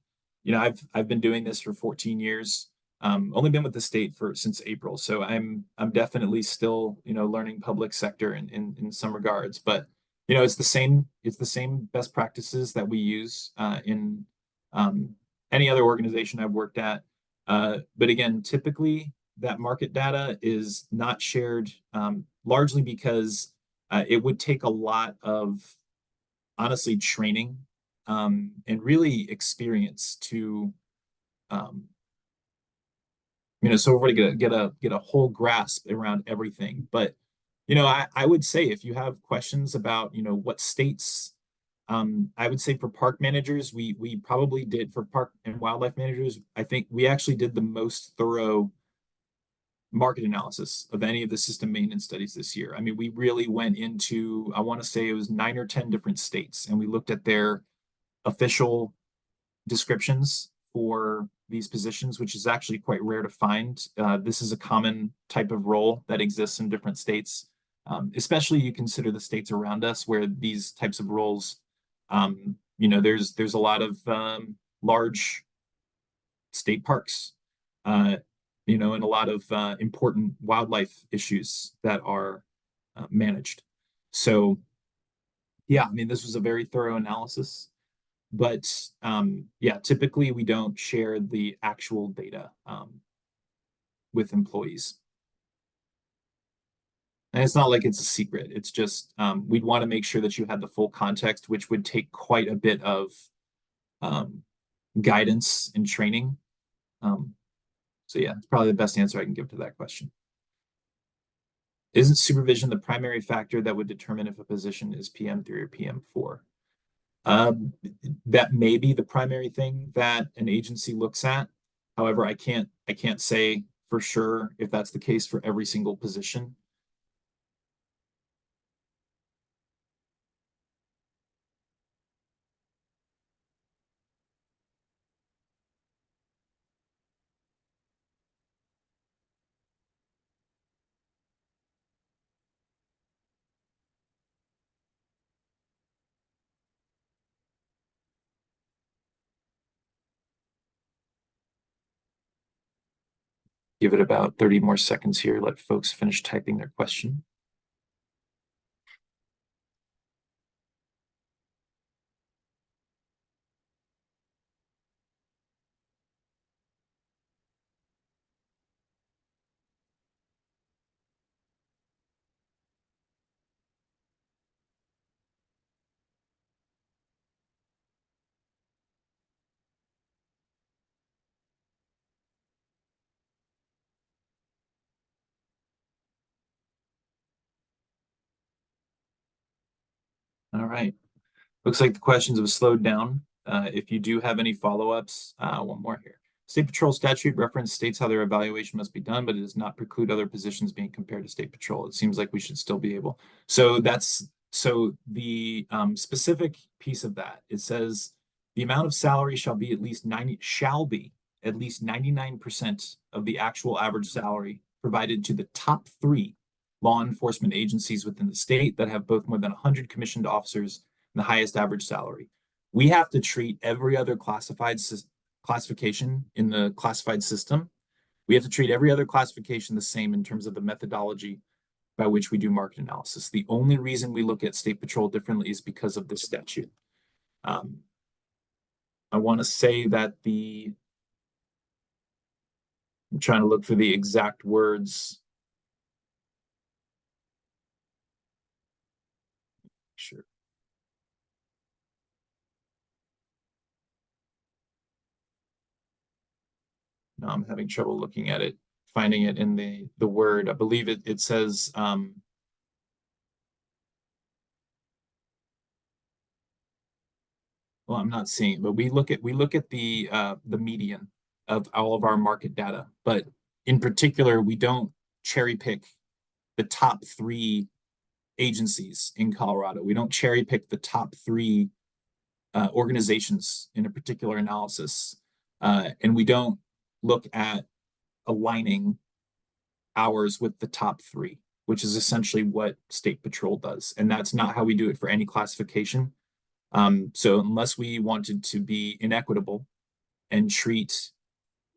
I've been doing this for 14 years. Only been with the state since April, so I'm definitely still, learning public sector in some regards. But it's the same best practices that we use in any other organization I've worked at. But again, typically that market data is not shared, largely because it would take a lot of, honestly, training and really experience to um, so everybody get a whole grasp around everything. But I would say if you have questions about what states, I would say for park managers, we probably did, for park and wildlife managers, I think we actually did the most thorough market analysis of any of the system maintenance studies this year. I mean, we really went into, I want to say it was 9 or 10 different states, and we looked at their official descriptions for these positions, which is actually quite rare to find. This is a common type of role that exists in different states, especially you consider the states around us where these types of roles, there's a lot of large state parks, uh, and a lot of important wildlife issues that are managed. So, yeah, I mean, this was a very thorough analysis. But yeah, typically we don't share the actual data with employees. And it's not like it's a secret. It's just we'd want to make sure that you had the full context, which would take quite a bit of um, guidance and training. Um, so yeah, it's probably the best answer I can give to that question. Isn't supervision the primary factor that would determine if a position is PM3 or PM4? Um, that may be the primary thing that an agency looks at. However, I can't say for sure if that's the case for every single position. Give it about 30 more seconds here, let folks finish typing their question. All right. Looks like the questions have slowed down. If you do have any follow-ups, one more here. State Patrol statute reference states how their evaluation must be done, but it does not preclude other positions being compared to State Patrol. It seems like we should still be able. So the specific piece of that. It says the amount of salary shall be at least 99% of the actual average salary provided to the top 3 law enforcement agencies within the state that have both more than 100 commissioned officers and the highest average salary. We have to treat every other classification in the classified system. We have to treat every other classification the same in terms of the methodology by which we do market analysis. The only reason we look at state patrol differently is because of this statute. I want to say that I'm trying to look for the exact words. Sure. No, I'm having trouble looking at it, finding it in the word. I believe it says well, I'm not seeing it, but we look at the median of all of our market data. But in particular, we don't cherry pick the top 3 agencies in Colorado. We don't cherry pick the top 3 organizations in a particular analysis. And we don't look at aligning ours with the top 3, which is essentially what State Patrol does. And that's not how we do it for any classification. So unless we wanted to be inequitable and treat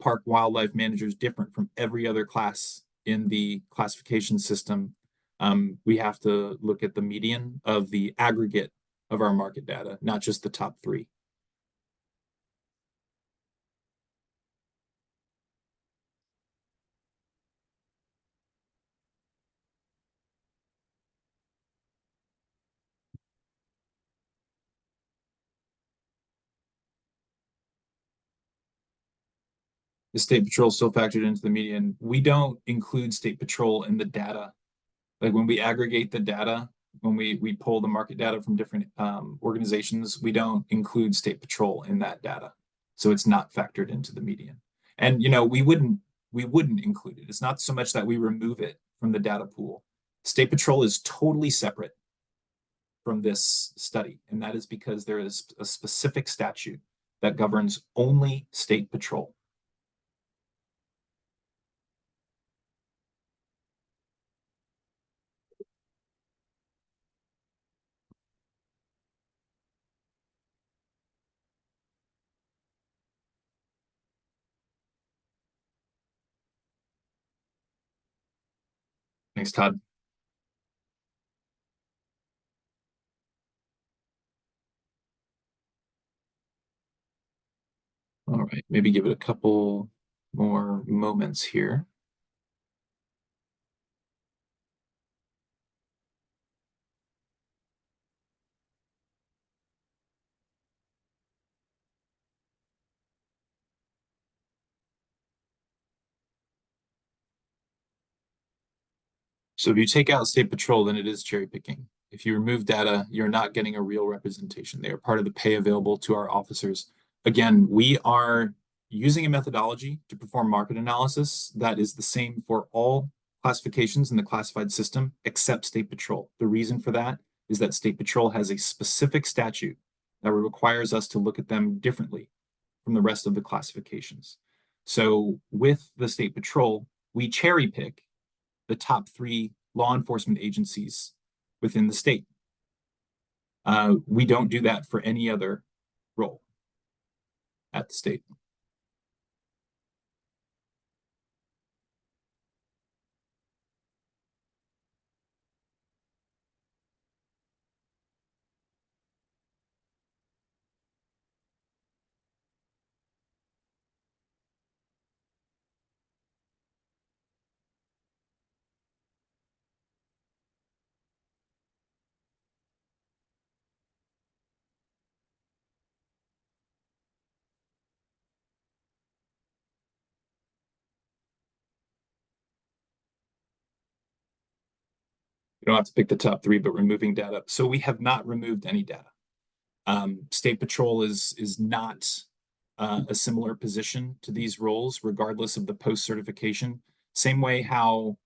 park wildlife managers different from every other class in the classification system, we have to look at the median of the aggregate of our market data, not just the top 3. The State Patrol still factored into the median. We don't include State Patrol in the data. Like when we aggregate the data, when we pull the market data from different organizations, we don't include State Patrol in that data. So it's not factored into the median. And we wouldn't include it. It's not so much that we remove it from the data pool. State Patrol is totally separate from this study, and that is because there is a specific statute that governs only State Patrol. Thanks, Todd. All right, maybe give it a couple more moments here. So if you take out State Patrol, then it is cherry picking. If you remove data, you're not getting a real representation. They are part of the pay available to our officers. Again, we are using a methodology to perform market analysis that is the same for all classifications in the classified system except State Patrol. The reason for that is that State Patrol has a specific statute that requires us to look at them differently from the rest of the classifications. So with the State Patrol, we cherry pick the top 3 law enforcement agencies within the state. We don't do that for any other role at the state. You don't have to pick the top 3, but removing data. So we have not removed any data. State Patrol is not a similar position to these roles, regardless of the post certification. Same way how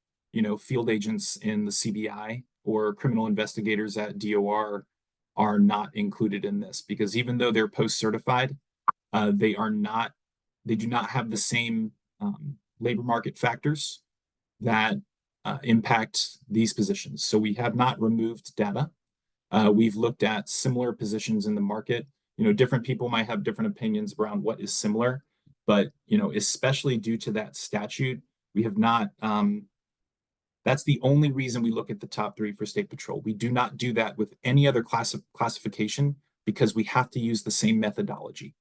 field agents in the CBI or criminal investigators at DOR are not included in this, because even though they're post certified, they do not have the same labor market factors that impact these positions. So we have not removed data. We've looked at similar positions in the market. Different people might have different opinions around what is similar, but especially due to that statute, we have not. That's the only reason we look at the top three for state patrol. We do not do that with any other classification because we have to use the same methodology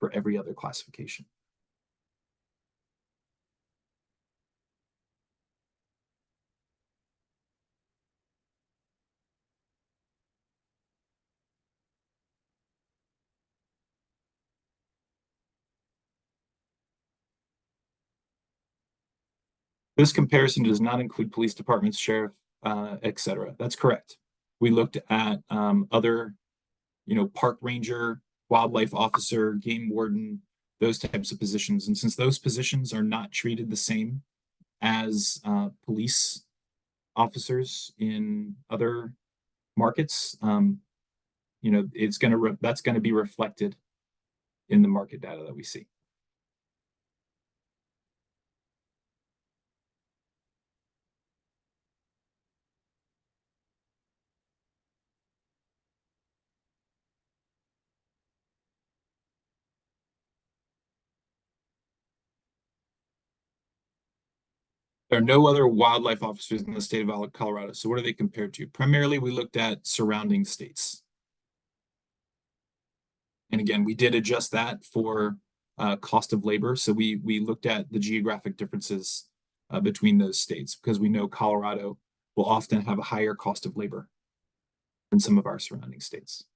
for every other classification. This comparison does not include police departments, sheriff, etc. That's correct. We looked at other, park ranger, wildlife officer, game warden, those types of positions. And since those positions are not treated the same as police officers in other markets, that's gonna be reflected in the market data that we see. There are no other wildlife officers in the state of Colorado. So what are they compared to? Primarily, we looked at surrounding states. And again, we did adjust that for cost of labor. So we looked at the geographic differences between those states because we know Colorado will often have a higher cost of labor than some of our surrounding states.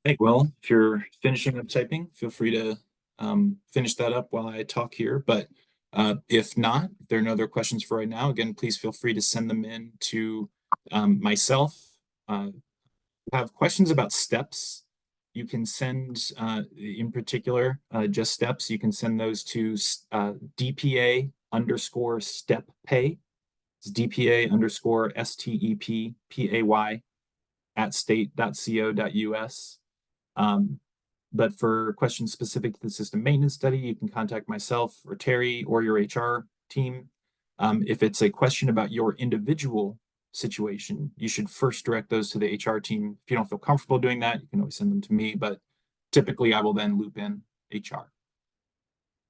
Hey, well, if you're finishing up typing, feel free to finish that up while I talk here. But if not, if there are no other questions for right now, again, please feel free to send them in to myself. Have questions about steps, you can send, in particular, just steps, you can send those to DPA underscore step pay. It's DPA underscore STEPPAY at state.co.us. But for questions specific to the system maintenance study, you can contact myself or Terry or your HR team. If it's a question about your individual situation, you should first direct those to the HR team. If you don't feel comfortable doing that, you can always send them to me, but typically I will then loop in HR.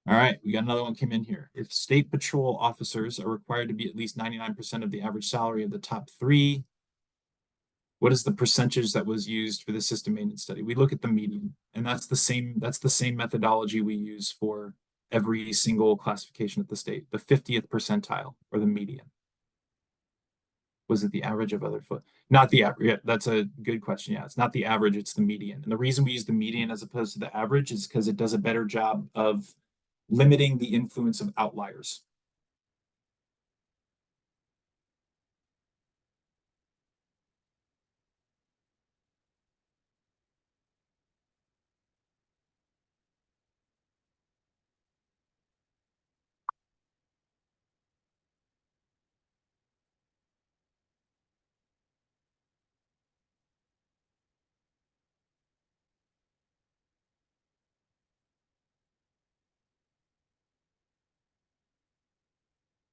All right, we got another one came in here. If state patrol officers are required to be at least 99% of the average salary of the top three, what is the percentage that was used for the system maintenance study? We look at the median, and that's the same methodology we use for every single classification at the state, the 50th percentile or the median. Was it the average of other foot? Not the average. Yeah, that's a good question. Yeah, it's not the average, it's the median. And the reason we use the median as opposed to the average is because it does a better job of limiting the influence of outliers.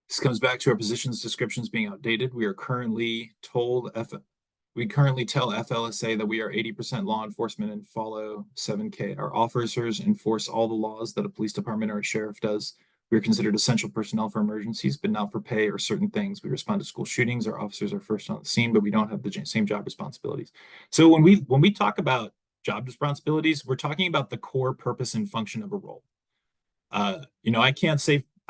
This comes back to our positions descriptions being outdated. We currently tell FLSA that we are 80% law enforcement and follow 7K. Our officers enforce all the laws that a police department or a sheriff does. We are considered essential personnel for emergencies, but not for pay or certain things. We respond to school shootings. Our officers are first on the scene, but we don't have the same job responsibilities. So when we talk about job responsibilities, we're talking about the core purpose and function of a role. I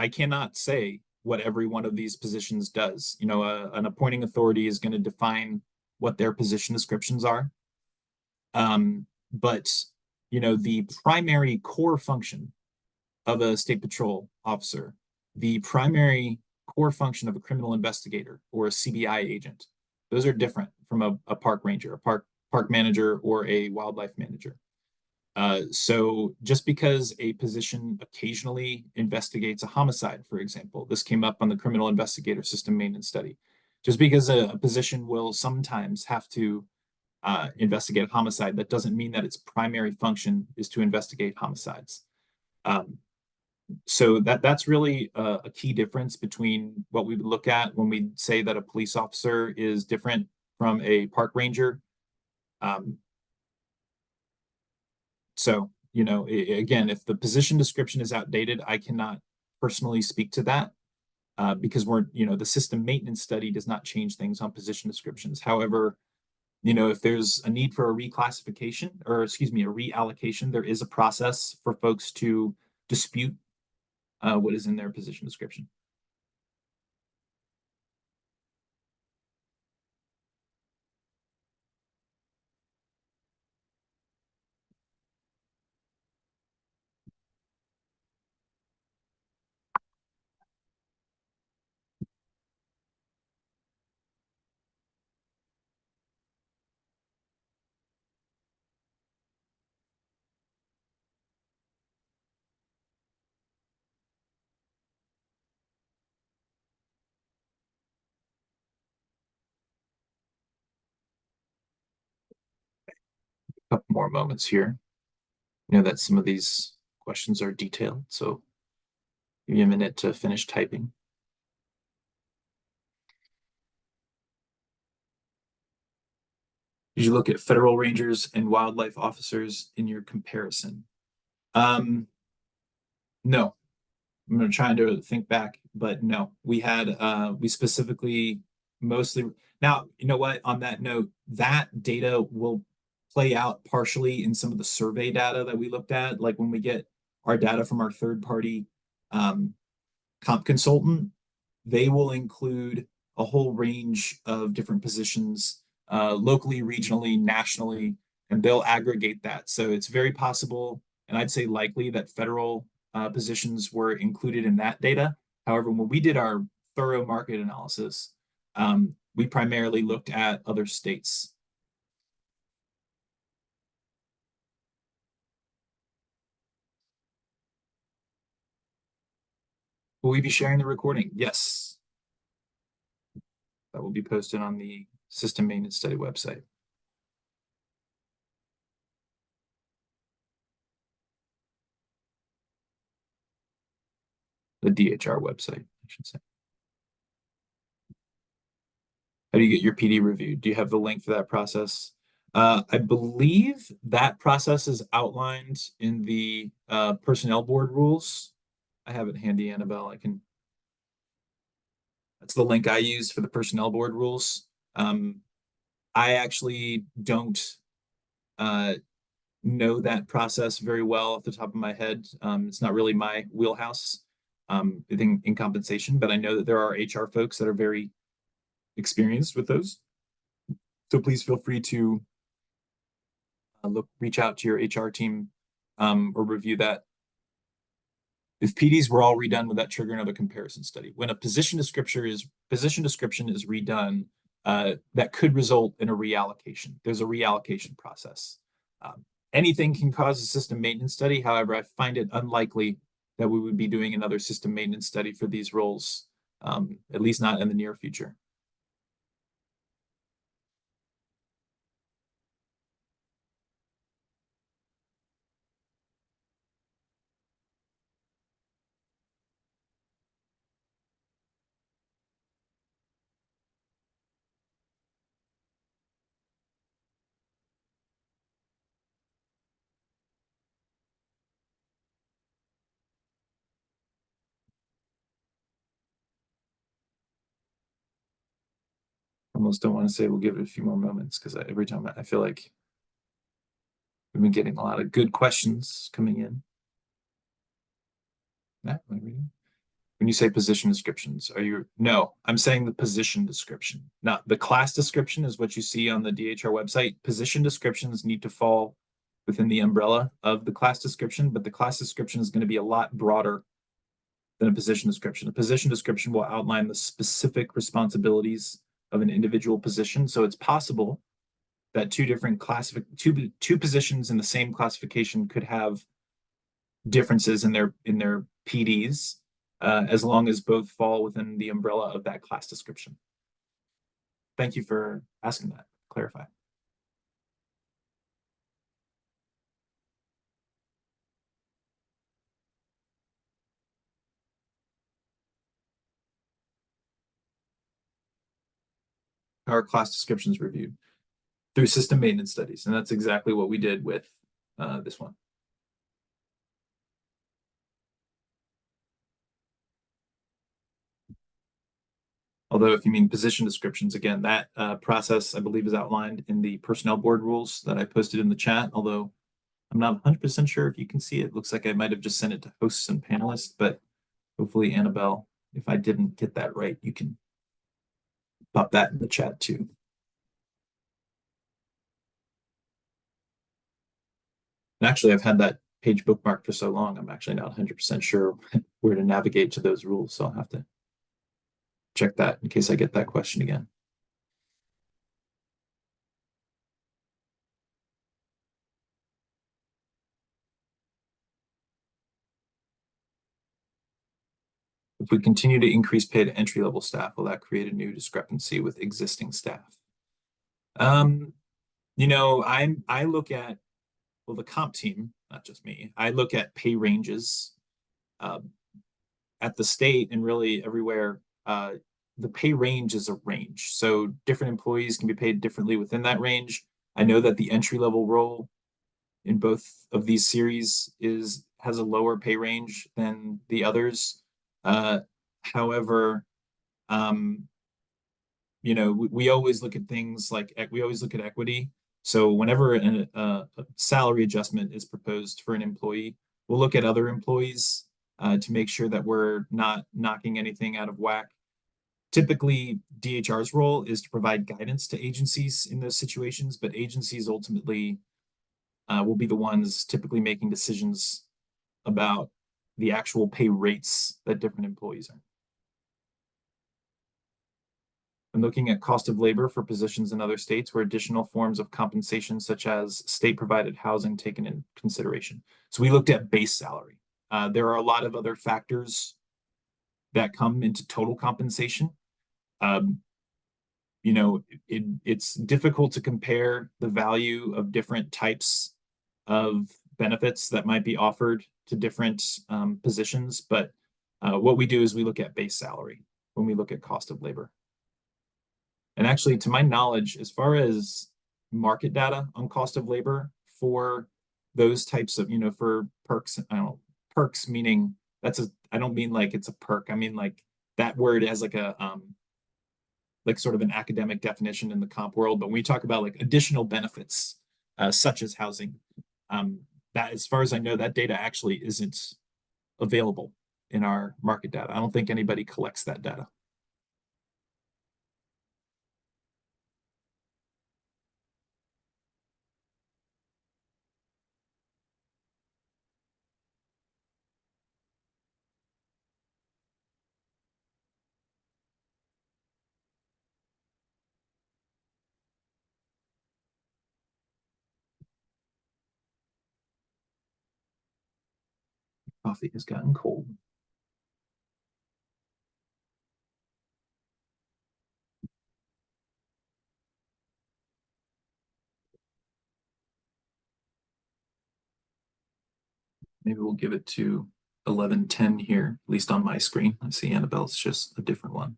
cannot say what every one of these positions does. An appointing authority is going to define what their position descriptions are. But the primary core function of a state patrol officer, the primary core function of a criminal investigator or a CBI agent, those are different from a park ranger, a park manager, or a wildlife manager. So just because a position occasionally investigates a homicide, for example, this came up on the criminal investigator system maintenance study. Just because a position will sometimes have to investigate a homicide, that doesn't mean that its primary function is to investigate homicides. So that's really a key difference between what we would look at when we say that a police officer is different from a park ranger. So, again, if the position description is outdated, I cannot personally speak to that because the system maintenance study does not change things on position descriptions. However, if there's a need for a reclassification, or excuse me, a reallocation, there is a process for folks to dispute what is in their position description. A couple more moments here. That some of these questions are detailed, so give you a minute to finish typing. Did you look at federal rangers and wildlife officers in your comparison? No. I'm trying to think back, but no. We specifically mostly. Now, you know what? On that note, that data will play out partially in some of the survey data that we looked at. Like when we get our data from our third party comp consultant, they will include a whole range of different positions, locally, regionally, nationally, and they'll aggregate that. So it's very possible, and I'd say likely, that federal positions were included in that data. However, when we did our thorough market analysis, we primarily looked at other states. Will we be sharing the recording? Yes. That will be posted on the System Maintenance Study website. The DHR website, I should say. How do you get your PD reviewed? Do you have the link for that process? I believe that process is outlined in the personnel board rules. I have it handy, Annabelle. That's the link I use for the personnel board rules. I actually don't know that process very well off the top of my head. It's not really my wheelhouse in compensation, but I know that there are HR folks that are very experienced with those. So please feel free to reach out to your HR team or review that. If PDs were all redone, would that trigger another comparison study? When a position description is redone, that could result in a reallocation. There's a reallocation process. Anything can cause a system maintenance study. However, I find it unlikely that we would be doing another system maintenance study for these roles, at least not in the near future. Almost don't want to say we'll give it a few more moments because every time I feel like we've been getting a lot of good questions coming in. That one, when you say position descriptions, are you, no, I'm saying the position description. Not the class description is what you see on the DHR website. Position descriptions need to fall within the umbrella of the class description, but the class description is going to be a lot broader than a position description. A position description will outline the specific responsibilities of an individual position. So it's possible that two positions in the same classification could have differences in their PDs, as long as both fall within the umbrella of that class description. Thank you for asking that. Clarify. Our class descriptions reviewed through system maintenance studies, and that's exactly what we did with this one. Although if you mean position descriptions, again, that process I believe is outlined in the personnel board rules that I posted in the chat, although I'm not 100% sure if you can see it. It looks like I might have just sent it to hosts and panelists, but hopefully Annabelle, if I didn't get that right, you can pop that in the chat too. And actually, I've had that page bookmarked for so long, I'm actually not 100% sure where to navigate to those rules. So I'll have to check that in case I get that question again. If we continue to increase pay to entry level staff, will that create a new discrepancy with existing staff? Um, I look at, well, the comp team, not just me, I look at pay ranges uh, at the state and really everywhere. The pay range is a range. So different employees can be paid differently within that range. I know that the entry level role in both of these series is has a lower pay range than the others. However, um, we always look at things like we always look at equity. So whenever a salary adjustment is proposed for an employee, we'll look at other employees to make sure that we're not knocking anything out of whack. Typically, DHR's role is to provide guidance to agencies in those situations, but agencies ultimately will be the ones typically making decisions about the actual pay rates that different employees are. And looking at cost of labor for positions in other states where additional forms of compensation, such as state provided housing, taken in consideration. So we looked at base salary. There are a lot of other factors that come into total compensation. Um, it's difficult to compare the value of different types of benefits that might be offered to different positions, but what we do is we look at base salary when we look at cost of labor. And actually, to my knowledge, as far as market data on cost of labor for those types of, for perks, I don't know, perks meaning I don't mean like it's a perk. I mean like that word as like sort of an academic definition in the comp world. But when we talk about like additional benefits, such as housing, that as far as I know, that data actually isn't available in our market data. I don't think anybody collects that data. Coffee has gotten cold. Maybe we'll give it to 11:10 here, at least on my screen. I see Annabelle's just a different one.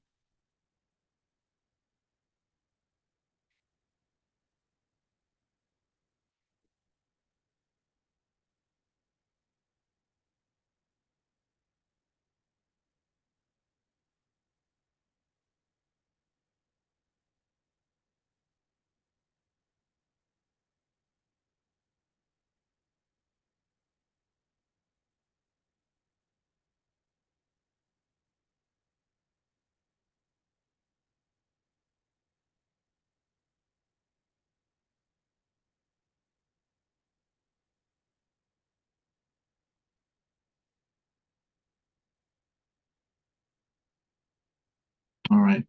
All right.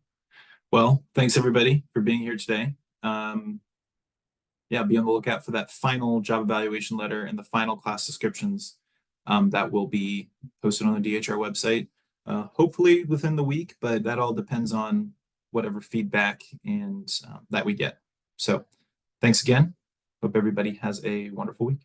Well, thanks everybody for being here today. Yeah, be on the lookout for that final job evaluation letter and the final class descriptions that will be posted on the DHR website, hopefully within the week, but that all depends on whatever feedback and that we get. So thanks again. Hope everybody has a wonderful week.